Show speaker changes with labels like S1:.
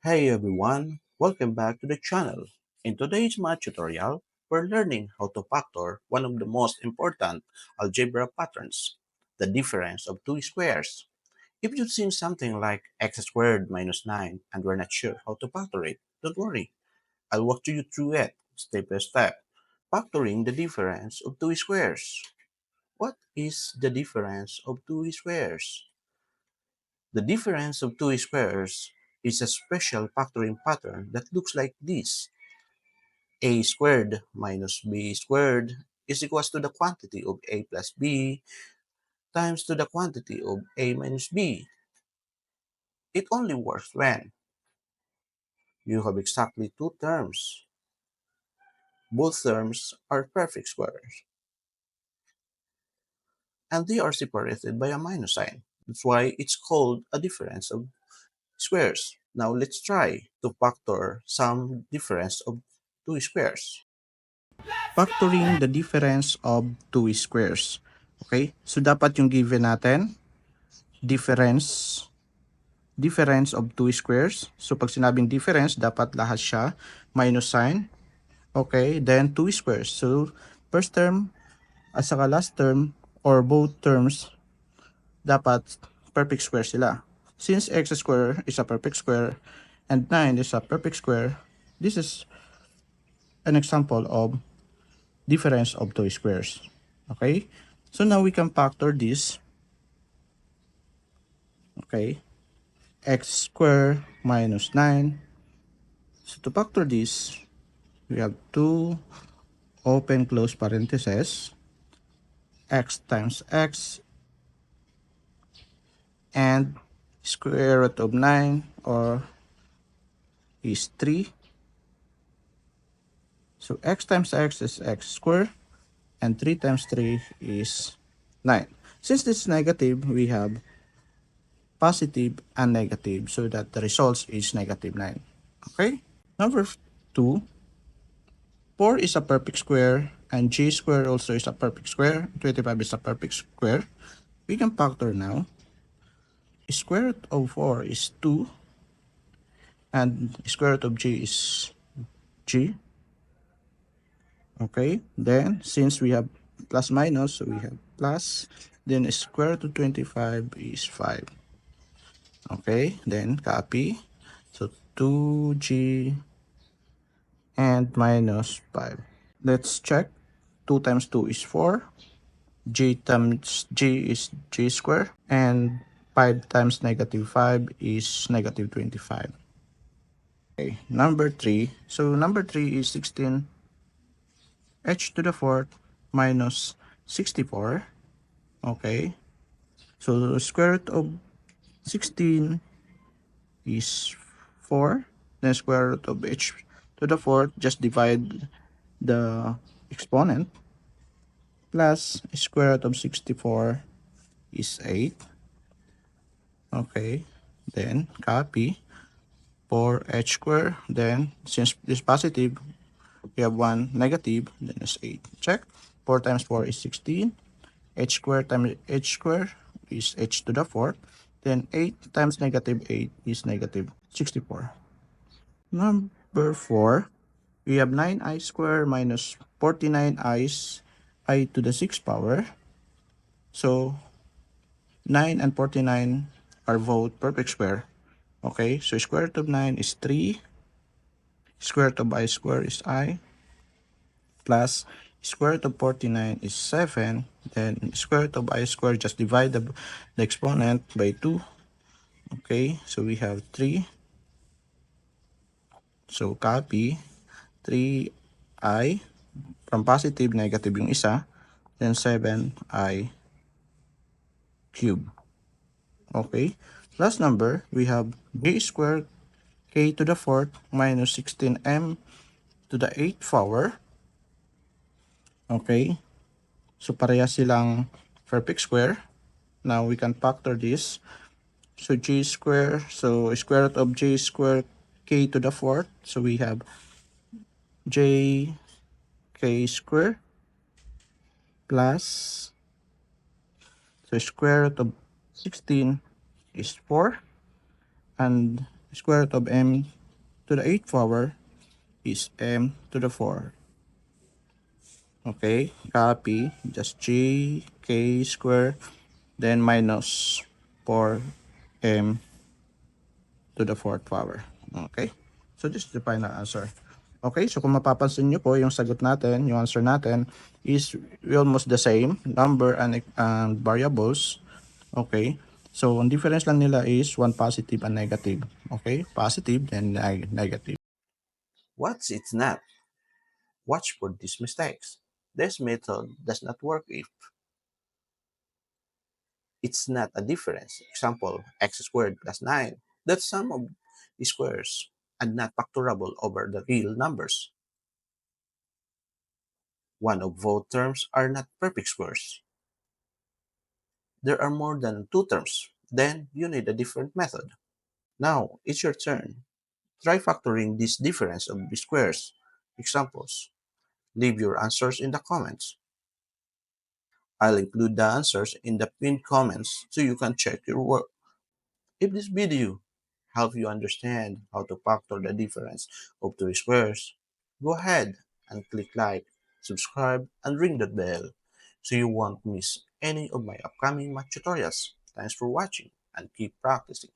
S1: Hey everyone, welcome back to the channel. In today's math tutorial, we're learning how to factor one of the most important algebra patterns, the difference of two squares. If you've seen something like x squared minus 9 and we're not sure how to factor it, don't worry. I'll walk you through it step by step. Factoring the difference of two squares. What is the difference of two squares? The difference of two squares is a special factoring pattern that looks like this. A squared minus b squared is equals to the quantity of a plus b times to the quantity of a minus b. It only works when you have exactly two terms. Both terms are perfect squares, and they are separated by a minus sign. That's why it's called a difference of squares. Now let's try to factor some difference of two squares.
S2: Factoring the difference of two squares. Okay? So, dapat yung given natin, difference, difference of two squares. So, pag sinabing difference, dapat lahat siya minus sign. Okay? Then, two squares. So, first term at saka last term or both terms, dapat perfect square sila. Since x square is a perfect square and 9 is a perfect square, this is an example of difference of two squares. Okay? So now we can factor this. Okay? X squared minus 9. So to factor this, we have 2 open close parentheses, x times x, and square root of 9 or is 3. So x times x is x squared, and 3 times 3 is 9. Since this is negative, we have positive and negative, so that the result is negative 9. Okay? Number 2, 4 is a perfect square and g squared also is a perfect square. 25 is a perfect square. We can factor now. Square root of 4 is 2 and square root of g is g. Okay, then since we have plus minus, so we have plus, then square root of 25 is 5. Okay, then copy. So 2g and minus 5. Let's check. 2 times 2 is 4. G times g is g squared. And 5 times negative 5 is negative 25. Okay, number 3. So number 3 is 16 h to the 4th minus 64. Okay. So the square root of 16 is 4. Then square root of h to the 4th, just divide the exponent, plus square root of 64 is 8. Okay, then copy for h squared. Then since this positive, we have one negative, then it's 8. Check. 4 times 4 is 16. H squared times h squared is h to the 4th. Then 8 times negative 8 is negative 64. Number 4, we have 9i squared minus 49i's I to the 6th power. So 9 and 49 are both perfect square. Okay, so square root of 9 is 3. Square root of I squared is I. Plus square root of 49 is 7. Then square root of I squared, just divide the exponent by 2. Okay, so we have 3. So copy 3i. From positive, negative yung isa. Then 7i cube. Okay, last number, we have g squared k to the 4th minus 16m to the 8th power. Okay, so pareha silang perfect square. Now we can factor this. So g square, so square root of j squared k to the 4th. So we have j k squared plus, so square root of 16 is 4. And Square root of m to the 8th power is m to the 4. Okay, copy, just g k square, then minus 4m to the 4th power. Okay, so this is the final answer. Okay, so kung mapapansin nyo po, yung sagot natin, yung answer natin is almost the same, number and variables. Okay, so ang difference lang nila is one positive and negative. Okay, positive and negative.
S1: What's it's not? Watch for these mistakes. This method does not work if it's not a difference. Example, x squared plus 9. That's sum of the squares and not factorable over the real numbers. One of both terms are not perfect squares. There are more than two terms. Then you need a different method. Now it's your turn. Try factoring this difference of the squares. Examples. Leave your answers in the comments. I'll include the answers in the pinned comments so you can check your work. If this video helped you understand how to factor the difference of two squares, go ahead and click like, subscribe, and ring the bell so you won't miss any of my upcoming math tutorials. Thanks for watching and keep practicing.